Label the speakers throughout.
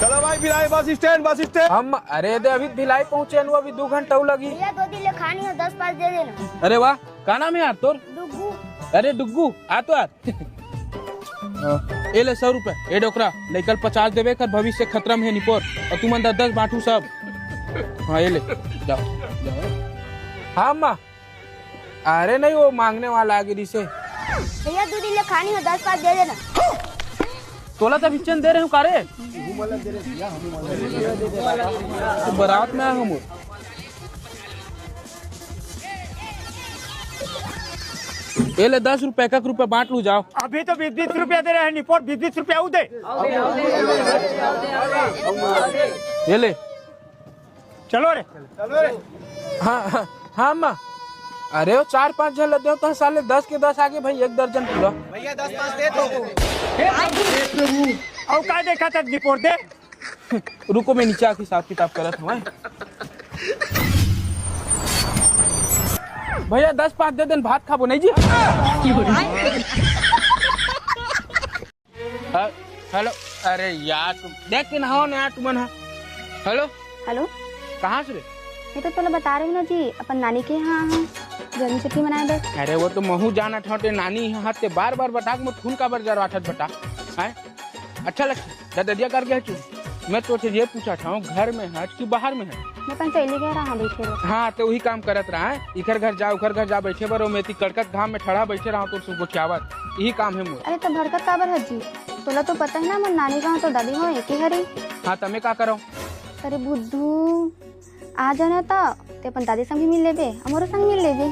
Speaker 1: चलो भाई Bhilai bus stand
Speaker 2: हम अरे दे अभी भिलाई पहुँचे अभी 2 घंटा लगी।
Speaker 3: भैया 2 दिन ले खानी हो 10 पास दे देना।
Speaker 2: अरे वाह क्या नाम है यार तोर?
Speaker 3: डुग्गू।
Speaker 2: अरे डुग्गू आ तो यार ए ले 100 रुपए ए डोकरा लेकर 50 देवे कर भविष्य खतरा में है निपोर और तुम अंदर 10 बांटू सब। हाँ ये ले जाओ जाओ। हाँ अम्मा अरे नहीं वो मांगने वाला आ गिरी से।
Speaker 3: भैया 2 दिन ले खानी हो 10 पास दे देना।
Speaker 2: तोला तो बिचन दे रहे हूँ कारे तो बारात में आया हूँ। ये ले 10 रुपए 1 रुपए बांट लू जाओ।
Speaker 1: अभी तो 20-20 रुपया दे रहे हैं निपोर 20-20 रुपया दे।
Speaker 2: ये ले
Speaker 1: चलो रे
Speaker 2: हाँ हाँ हाँ अम्मा अरे वो 4-5 जन दे तो साले 10 के 10 आगे भाई 1 दर्जन पूरा।
Speaker 1: भैया 10 पास दे दो और क्या देखा था निपोर दे।
Speaker 2: रुको मैं नीचे आके हिसाब किताब करत हूँ। भैया 10 पाँच दे देन भात खाबो नहीं जी। हेलो अरे यार तुम देख के नहाओ ना यार तुम ना। हेलो
Speaker 3: हेलो
Speaker 2: कहाँ से रे?
Speaker 3: मैं तो तोला बता रही हूँ ना जी अपन नानी के यहाँ जन्म छुट्टी मनाए बस।
Speaker 2: अरे वो तो महू जाना ठोटे नानी हाथ से बार बार बता के खून का बर जरवाठत बता है। अच्छा लगता ददिया करके है मैं तो ये पूछा था घर में है कि बाहर में है?
Speaker 3: मैं अपन सहेली कह रहा हूँ बैठे रहो।
Speaker 2: हाँ तो वही काम करत रहा है इधर घर जा उधर घर जा बैठे बरो मैं कड़कत घाम में ठड़ा बैठे रहा हूँ तो सुबह खियावत यही काम है मोर।
Speaker 3: अरे तो भड़कत काबर है जी तोला तो पता है ना मोर नानी गाँव तो दादी गाँव एक ही हरी।
Speaker 2: हाँ तमें का करो?
Speaker 3: अरे बुद्धू आ जाना तो ते अपन दादी संग भी मिल लेबे हमारो संग मिल लेबे।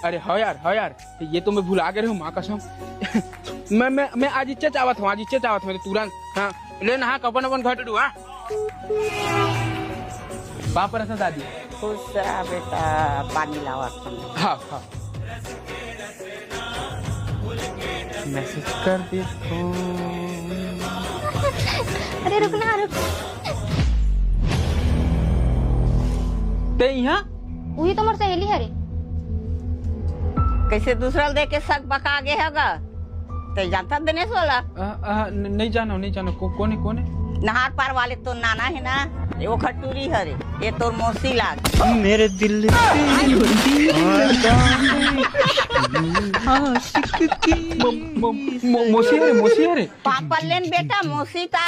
Speaker 2: अरे हो यार ये तो मैं भुला गए हूँ माँ कसम। मैं आज इच्छा चाहत हूँ तुरंत। हाँ ले नहा कपन अपन घर डू। हाँ बाप पर दादी
Speaker 4: खुश रहा बेटा पानी लावा।
Speaker 2: हाँ हाँ मैसेज कर देखो।
Speaker 3: अरे रुकना रुक
Speaker 2: ते यहाँ
Speaker 3: वही तो मोर सहेली हरे।
Speaker 4: कैसे दूसरा देख के शक बका आगे हैगा तो जानता दिनेश वाला?
Speaker 2: नहीं जानो कौन है?
Speaker 4: नहार पार वाले तो नाना है ना वो खटूरी हरे ये तो मौसी लाग।
Speaker 5: मेरे दिल
Speaker 2: मौसी है रे
Speaker 4: पापा लेन बेटा मौसी ता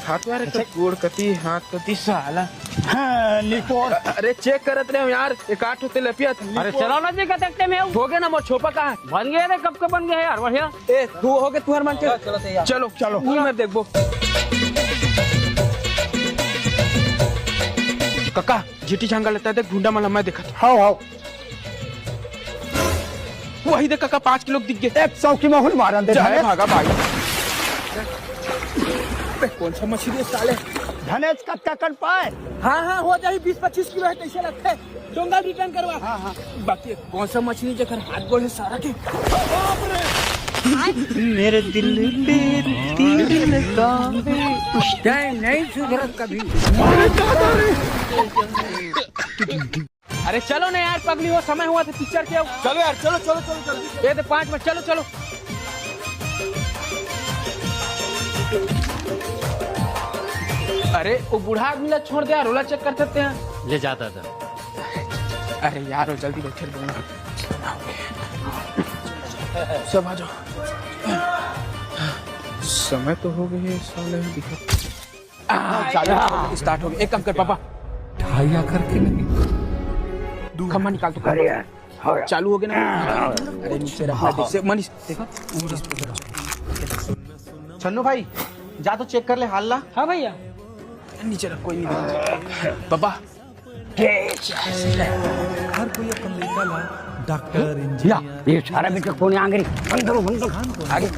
Speaker 2: हाथ यार गोड़ कती हाथ कती साला।
Speaker 1: हाँ, निपोर
Speaker 2: अरे चेक करत रहे यार एक 8 होते लपिया।
Speaker 6: अरे चलो ना जी कतकते में
Speaker 2: हो गए ना मोर छोपा कहाँ है?
Speaker 6: बन गए रे कब बन गए यार बढ़िया।
Speaker 2: ए तू हो गए तुहर मन के चलो मैं देखबो। काका जीटी झांगा लेता है देख ढूंढा मला मैं देखा था।
Speaker 1: हाँ
Speaker 2: वही देख काका 5 किलो दिख गए।
Speaker 1: 100 की माहौल मारा दे
Speaker 2: भागा भाई। कौन सा मछली साले
Speaker 1: धनेश कत्ता कर पाए।
Speaker 2: हाँ हो जाए 20-25 किलो है कैसे लगता है डोंगा रिटर्न करवा। हाँ बाकी कौन सा मछली जगह हाथ गोड़ है सारा के।
Speaker 5: मेरे दिल पे तीर लगा
Speaker 6: नहीं सुधरत कभी।
Speaker 2: अरे चलो ना यार पगली हो समय हुआ था पिक्चर के। चलो यार चलो ये तो 5 मिनट चलो। अरे वो बूढ़ा आदमी ला छोड़ दे यार रोला चेक कर सकते हैं
Speaker 5: ले जाता था।
Speaker 2: अरे यार वो जल्दी बैठे सब आ जाओ। समय तो हो गई साले दिखा स्टार्ट हो गया। एक काम कर पापा
Speaker 5: ढाई आकर के नहीं
Speaker 2: खम्मा निकाल तो कर यार चालू हो गया ना। अरे नीचे रखना देख से मनीष देखो
Speaker 7: छन्नू भाई जा तो चेक कर ले हाल ला।
Speaker 6: हाँ भैया
Speaker 2: नीचे रख कोई नहीं पापा।
Speaker 5: हर कोई अपन लेता ला डॉक्टर इंजीनियर
Speaker 6: ये सारा बेटा कौन आ गई बंद करो आगे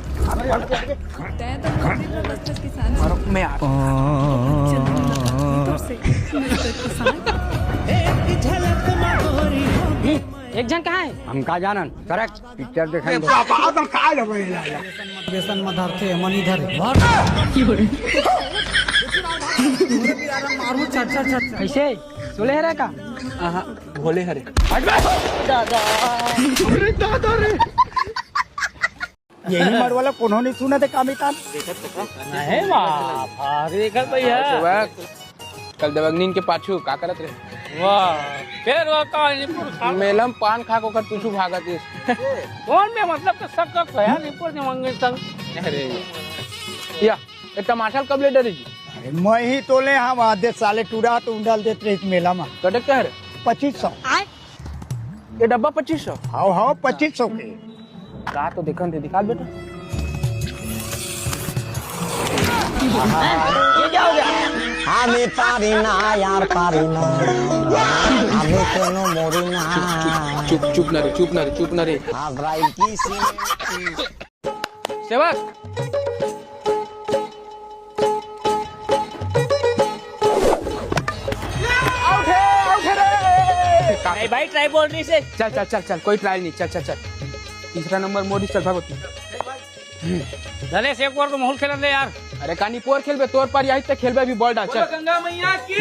Speaker 2: मैं
Speaker 6: एक जन कहाँ है हम कहा जानन करेक्ट पिक्चर देखें
Speaker 5: व्यसन मधार थे मनीधर
Speaker 6: कैसे सोले है का
Speaker 2: भोले हरे।
Speaker 1: यही मरवाला कोनो नहीं सुना थे कामितान
Speaker 6: नहीं बाप अरे कर भैया
Speaker 2: सेवक कल देवग्निन के पाछू का करत रहे
Speaker 6: वाह फिर वो का
Speaker 2: मेलम पान खा को कर तुझू भागत इस
Speaker 6: कौन में मतलब तो सब का है निपुर ने मंगे संग
Speaker 2: अरे या ये टमाटर कब ले डरी जी
Speaker 1: अरे मैं ही तोले हम आधे साले टूरा तो डाल देते इस मेला में
Speaker 2: कटक क्या है
Speaker 1: 2500
Speaker 2: ये डब्बा 2500
Speaker 1: हाओ हाओ 2500 के
Speaker 2: का तो देखन दे दिखा बेटा
Speaker 6: ये क्या हो गया
Speaker 8: हमें पारी ना यार पारी ना हमें कोनो मोरी ना
Speaker 2: चुप न रे
Speaker 8: हाँ ब्राइट की सी
Speaker 2: सेवक
Speaker 6: नहीं भाई ट्राई बोल रही से
Speaker 2: चल कोई ट्रायल नहीं चल तीसरा नंबर मोदी चल भागो
Speaker 6: चले से एक बार तो माहौल खेल ले यार
Speaker 2: अरे कानी पोर खेलबे तोर पर यही तक खेलबे भी बॉल डाल चल
Speaker 6: गंगा मैया की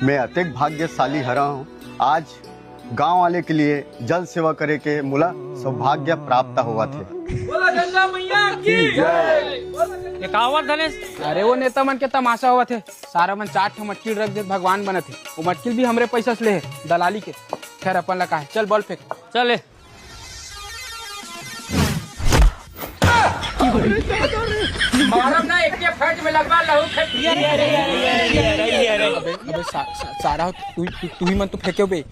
Speaker 9: मैं अतिक भाग्यशाली हरा हूँ आज गांव वाले के लिए जल सेवा करे के मुला सौभाग्य प्राप्त हुआ थे
Speaker 6: गंगा मैया की ये कावत धनेश
Speaker 2: अरे वो नेता मन के तमाशा हुआ थे सारा मन 4 मटकी रख दे भगवान बने थे वो मटकी भी हमरे पैसा से ले है दलाली के खैर अपन लगा है चल बॉल फेंक
Speaker 6: चले
Speaker 2: मारम ना एक के फट में लगवा लहू फेंक अबे सारा तू ही मन तो फेंके बे